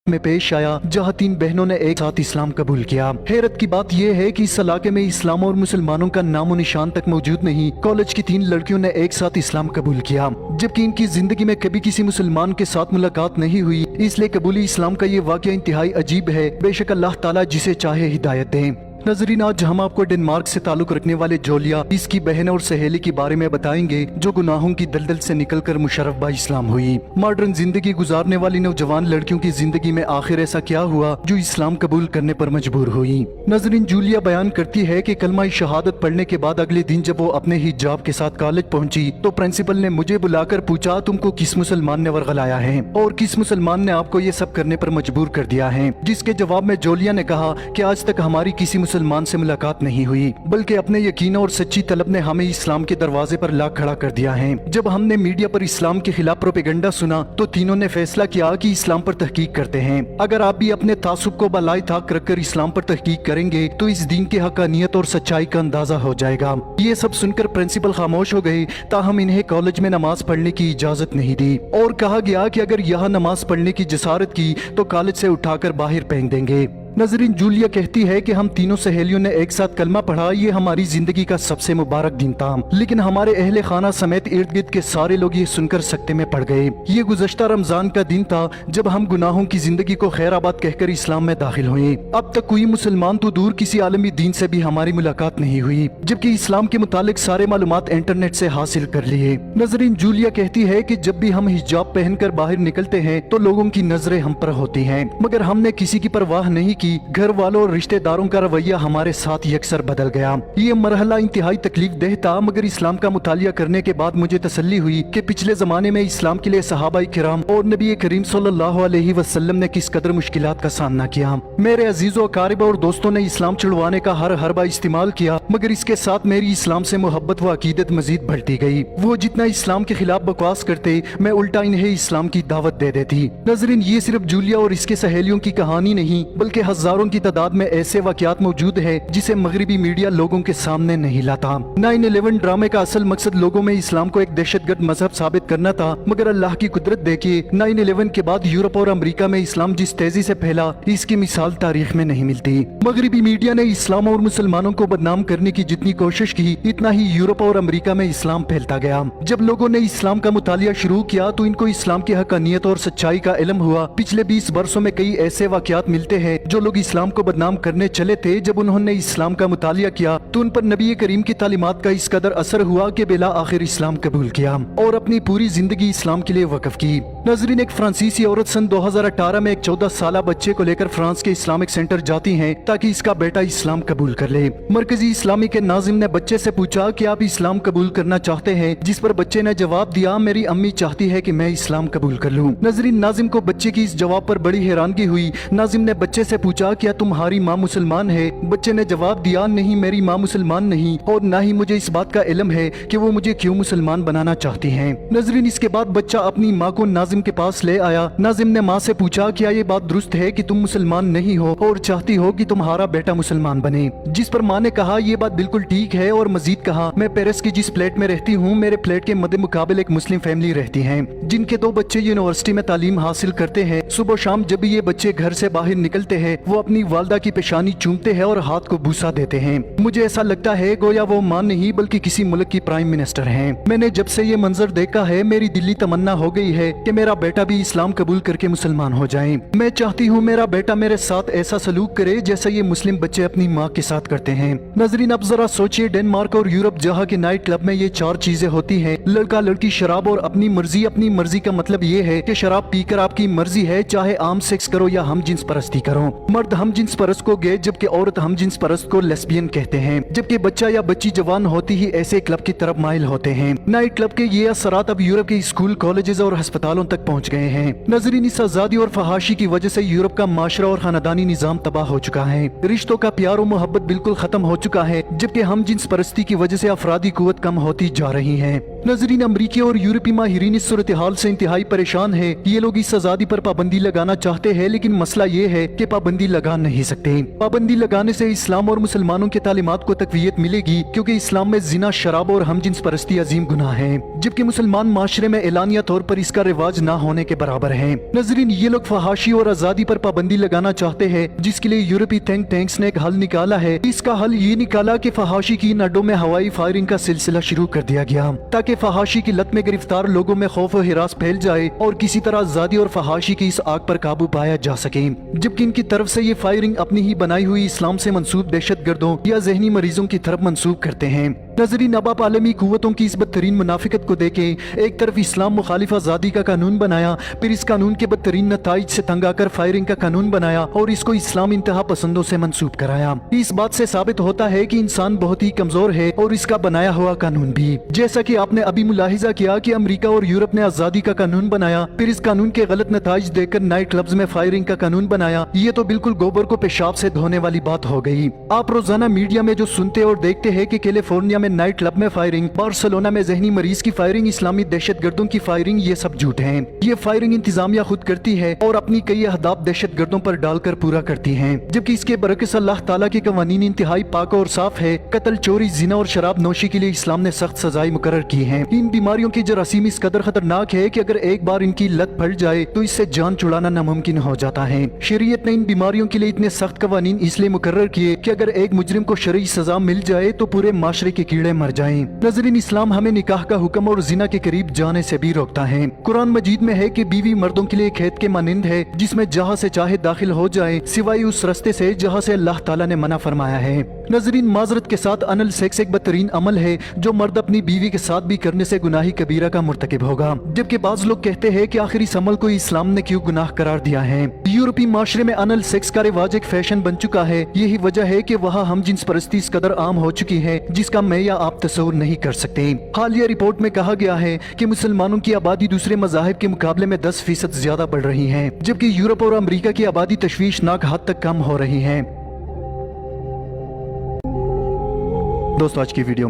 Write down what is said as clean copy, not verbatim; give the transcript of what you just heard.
में पेश आया जहां 3 बहनों ने एक साथ इस्लाम कबूल किया। हैरत की बात यह है कि इस इलाके में इस्लाम और मुसलमानों का नामो निशान तक मौजूद नहीं। कॉलेज की 3 लड़कियों ने एक साथ इस्लाम कबूल किया, जबकि इनकी जिंदगी में कभी किसी मुसलमान के साथ मुलाकात नहीं हुई। इसलिए कबूली इस्लाम का ये वाकया इंतहाई अजीब है। बेशक अल्लाह ताला जिसे चाहे हिदायत दे। नजरीन, आज हम आपको डेनमार्क से ताल्लुक रखने वाले जोलिया, इसकी बहन और सहेली के बारे में बताएंगे जो गुनाहों की दलदल से निकलकर मुशर्रफ बा इस्लाम हुई। मॉडर्न जिंदगी गुजारने वाली नौजवान लड़कियों की जिंदगी में आखिर ऐसा क्या हुआ जो इस्लाम कबूल करने पर मजबूर हुई। नजरीन, जूलिया बयान करती है कि कलमा शहादत पढ़ने के बाद अगले दिन जब वो अपने हिजाब के साथ कॉलेज पहुंची तो प्रिंसिपल ने मुझे बुलाकर पूछा, तुमको किस मुसलमान ने वर्गलाया है और किस मुसलमान ने आपको ये सब करने पर मजबूर कर दिया है। जिसके जवाब में जोलिया ने कहा कि आज तक हमारी किसी मुसलमान से मुलाकात नहीं हुई, बल्कि अपने यकीन और सच्ची तलब ने हमें इस्लाम के दरवाजे पर ला खड़ा कर दिया है। जब हमने मीडिया पर इस्लाम के खिलाफ प्रोपेगेंडा सुना तो तीनों ने फैसला किया कि इस्लाम पर तहकीक करते हैं। अगर आप भी अपने तासुब को बलाए ताक रखकर इस्लाम पर तहकीक करेंगे तो इस दीन की हकानियत और सच्चाई का अंदाजा हो जाएगा। ये सब सुनकर प्रिंसिपल खामोश हो गए, ताहम इन्हें कॉलेज में नमाज पढ़ने की इजाजत नहीं दी और कहा गया कि अगर यहाँ नमाज पढ़ने की जसारत की तो कॉलेज से उठाकर बाहर फेंक देंगे। नजरीन, जूलिया कहती है कि हम तीनों सहेलियों ने एक साथ कलमा पढ़ा। ये हमारी जिंदगी का सबसे मुबारक दिन था, लेकिन हमारे अहले खाना समेत इर्द गिर्द के सारे लोग ये सुनकर सकते में पड़ गए। ये गुज़श्ता रमजान का दिन था जब हम गुनाहों की जिंदगी को खैराबाद कहकर इस्लाम में दाखिल हुए। अब तक कोई मुसलमान तो दूर किसी आलमी दीन से भी हमारी मुलाकात नहीं हुई, जबकि इस्लाम के मुतालिक सारे मालूमात इंटरनेट से हासिल कर लिए। नजरीन, जूलिया कहती है कि जब भी हम हिजाब पहनकर बाहर निकलते हैं तो लोगों की नजरें हम पर होती हैं, मगर हमने किसी की परवाह नहीं की। घर वालों और रिश्तेदारों का रवैया हमारे साथ यकसर बदल गया। ये मरहला इंतहाई तकलीफ देह था, मगर इस्लाम का मुतालिया करने के बाद मुझे तसल्ली हुई कि पिछले जमाने में इस्लाम के लिए सहाबाई किराम और नबी करीम सल्लल्लाहु अलैहि वसल्लम ने किस कदर मुश्किलात का सामना किया। मेरे अजीजों, अकारिब और दोस्तों ने इस्लाम छुड़वाने का हर हरबा इस्तेमाल किया, मगर इसके साथ मेरी इस्लाम से मोहब्बत व अकीदत मजीद बढ़ती गई। वो जितना इस्लाम के खिलाफ बकवास करते, मैं उल्टा इन्हें इस्लाम की दावत दे देती। नजरीन, ये सिर्फ जूलिया और इसके सहेलियों की कहानी नहीं, बल्कि हजारों की तादाद में ऐसे वाकयात मौजूद है जिसे मगरिबी मीडिया लोगों के सामने नहीं लाता। 9/11 ड्रामे का असल मकसद लोगों में इस्लाम को एक दहशतगर्द मजहब साबित करना था, मगर अल्लाह की कुदरत देखिए, 9/11 के बाद यूरोप और अमेरिका में इस्लाम जिस तेजी से फैला, इसकी मिसाल तारीख में नहीं मिलती। मगरिबी मीडिया ने इस्लाम और मुसलमानों को बदनाम करने की जितनी कोशिश की, इतना ही यूरोप और अमेरिका में इस्लाम फैलता गया। जब लोगों ने इस्लाम का मुतालिया शुरू किया तो इनको इस्लाम की हकानियत और सच्चाई का इल्म हुआ। पिछले 20 वर्षों में कई ऐसे वाकयात मिलते हैं जो लोग इस्लाम को बदनाम करने चले थे। जब उन्होंने इस्लाम का मुतालिया किया तो उन पर नबी करीम की तालीमात का इस कदर असर हुआ कि बेला आखिर इस्लाम कबूल किया और अपनी पूरी जिंदगी इस्लाम के लिए वक्फ की। नजरीन, एक फ्रांसीसी औरत सन 2018 में एक 14 साल बच्चे को लेकर फ्रांस के इस्लामिक सेंटर जाती है ताकि इसका बेटा इस्लाम कबूल कर ले। मरकजी इस्लामी के नाजिम ने बच्चे से पूछा कि आप इस्लाम कबूल करना चाहते हैं, जिस पर बच्चे ने जवाब दिया, मेरी अम्मी चाहती है कि मैं इस्लाम कबूल कर लूं। नजरीन, नाजिम को बच्चे की इस जवाब पर बड़ी हैरानगी हुई। नाजिम ने बच्चे से पूछा, क्या तुम्हारी माँ मुसलमान है? बच्चे ने जवाब दिया, नहीं, मेरी माँ मुसलमान नहीं और ना ही मुझे इस बात का इल्म है कि वो मुझे क्यों मुसलमान बनाना चाहती हैं। नजरीन, इसके बाद बच्चा अपनी माँ को नाजिम के पास ले आया। नाजिम ने माँ से पूछा, क्या ये बात दुरुस्त है कि तुम मुसलमान नहीं हो और चाहती हो कि तुम्हारा बेटा मुसलमान बने? जिस पर माँ ने कहा, ये बात बिल्कुल ठीक है, और मजीद कहा, मैं पेरिस की जिस फ्लैट में रहती हूँ, मेरे फ्लैट के मद्दे मुकाबले एक मुस्लिम फैमिली रहती है जिनके 2 बच्चे यूनिवर्सिटी में तालीम हासिल करते हैं। सुबह शाम जब भी ये बच्चे घर से बाहर निकलते हैं, वो अपनी वालदा की पेशानी चूमते हैं और हाथ को बूसा देते हैं। मुझे ऐसा लगता है गोया वो मां नहीं बल्कि किसी मुल्क की प्राइम मिनिस्टर हैं। मैंने जब से ये मंजर देखा है, मेरी दिली तमन्ना हो गई है कि मेरा बेटा भी इस्लाम कबूल करके मुसलमान हो जाए। मैं चाहती हूँ मेरा बेटा मेरे साथ ऐसा सलूक करे जैसा ये मुस्लिम बच्चे अपनी माँ के साथ करते हैं। नजरीन, अब जरा सोचिए, डेनमार्क और यूरोप जहाँ के नाइट क्लब में ये 4 चीजें होती है, लड़का लड़की, शराब और अपनी मर्जी। अपनी मर्जी का मतलब ये है कि शराब पीकर आपकी मर्जी है, चाहे आम सेक्स करो या हम जिन्स परस्ती करो। मर्द हम जिन्स परस्त को गे, जबकि औरत हम जिन्स परस्त को लेस्बियन कहते हैं, जबकि बच्चा या बच्ची जवान होती ही ऐसे क्लब की तरफ माइल होते हैं। नाइट क्लब के ये असरात अब यूरोप के स्कूल, कॉलेजेस और अस्पतालों तक पहुंच गए हैं। नजरीन, इस आजादी और फहाशी की वजह से यूरोप का माशरा और खानदानी निजाम तबाह हो चुका है। रिश्तों का प्यार और मोहब्बत बिल्कुल खत्म हो चुका है, जबकि हम जिन्स परस्ती की वजह से अफरादी कुव्वत कम होती जा रही है। नाज़रीन, अमरीकी और यूरोपीय माहिरीन इस सूरत हाल से इंतहाई परेशान है। ये लोग इस आजादी पर पाबंदी लगाना चाहते हैं, लेकिन मसला ये है कि पाबंदी लगा नहीं सकते। पाबंदी लगाने से इस्लाम और मुसलमानों के तालीमात को तकवीयत मिलेगी, क्योंकि इस्लाम में जिना, शराब और हमजिन्स परस्ती अजीम गुनाह है, जबकि मुसलमान माशरे में एलानिया तौर पर इसका रिवाज न होने के बराबर है। नाज़रीन, ये लोग फहाशी और आजादी पर पाबंदी लगाना चाहते हैं, जिसके लिए यूरोपीय थिंक टैंक्स ने एक हल निकाला है। इसका हल ये निकाला कि फहाशी की इन अड्डों में हवाई फायरिंग का सिलसिला शुरू कर दिया गया, ताकि फहाशी की लत में गिरफ्तार लोगों में खौफ और हिरास फैल जाए और किसी तरह आजादी और फहाशी की इस आग पर काबू पाया जा सके। जबकि इनकी तरफ से ये फायरिंग अपनी ही बनाई हुई इस्लाम से मंसूब दहशत गर्दों या जहनी मरीजों की तरफ मंसूब करते हैं। नाज़रीन, अब आप आलमी कुव्वतों की इस बदतरीन मुनाफिकत को देखें। एक तरफ इस्लाम मुखालिफ आज़ादी का कानून बनाया, फिर इस कानून के बदतरीन नताइज से तंग आकर फायरिंग का कानून बनाया और इसको इस्लाम इंतहा पसंदों से मंसूब कराया। इस बात से साबित होता है कि इंसान बहुत ही कमजोर है और इसका बनाया हुआ कानून भी। जैसा कि आपने अभी मुलाहिजा किया कि अमेरिका और यूरोप ने आज़ादी का कानून बनाया, फिर इस कानून के गलत नताइज देखकर नाइट क्लब्स में फायरिंग का कानून बनाया। ये तो बिल्कुल गोबर को पेशाब से धोने वाली बात हो गई। आप रोजाना मीडिया में जो सुनते और देखते हैं कि कैलिफोर्निया में नाइट क्लब में फायरिंग, बार्सिलोना में जहनी मरीज की फायरिंग, इस्लामी दहशत गर्दों की फायरिंग, ये सब झूठ हैं। ये फायरिंग इंतजामिया खुद करती है और अपनी कई अहदाफ दहशत गर्दों पर डालकर पूरा करती है, जबकि इसके बरकस अल्लाह ताला के कवानीन इंतहाई पाक और साफ है। कत्ल, चोरी, जिना और शराब नोशी के लिए इस्लाम ने सख्त सजाएं मुकर्रर की हैं। इन बीमारियों की जरासीम इस कदर खतरनाक है कि अगर एक बार इनकी लत पड़ जाए तो इससे जान छुड़ाना नामुमकिन हो जाता है। शरीयत ने इन बीमारियों के लिए इतने सख्त कवानीन इसलिए मुकर्रर किए कि अगर एक मुजरिम को शरई सजा मिल जाए तो पूरे माशरे के कीड़े मर जाएं। नाज़रीन, इस्लाम हमें निकाह का हुक्म और जिना के करीब जाने से भी रोकता है। कुरान मजीद में है कि बीवी मर्दों के लिए खेत के मानिंद है, जिसमें जहाँ से चाहे दाखिल हो जाए, सिवाय उस रास्ते से जहाँ से अल्लाह ताला ने मना फरमाया है। नाज़रीन, माजरत के साथ अनल सेक्स एक बदतरीन अमल है जो मर्द अपनी बीवी के साथ भी करने से गुनाही कबीरा का मुर्तकिब होगा, जबकि बाज लोग कहते हैं कि आखिर इस अमल को इस्लाम ने क्यों गुनाह करार दिया है। यूरोपीय माशरे में अनल सेक्स का रिवाज एक फैशन बन चुका है। यही वजह है कि वहाँ हम जिन्स परस्ती इस कदर आम हो चुकी है जिसका मैं या आप तस्वुर नहीं कर सकते। हालिया रिपोर्ट में कहा गया है कि मुसलमानों की आबादी दूसरे मज़ाहिब के मुकाबले में 10% ज्यादा बढ़ रही है, जबकि यूरोप और अमेरिका की आबादी तशवीशनाक हद तक कम हो रही है। दोस्तों, आज की वीडियो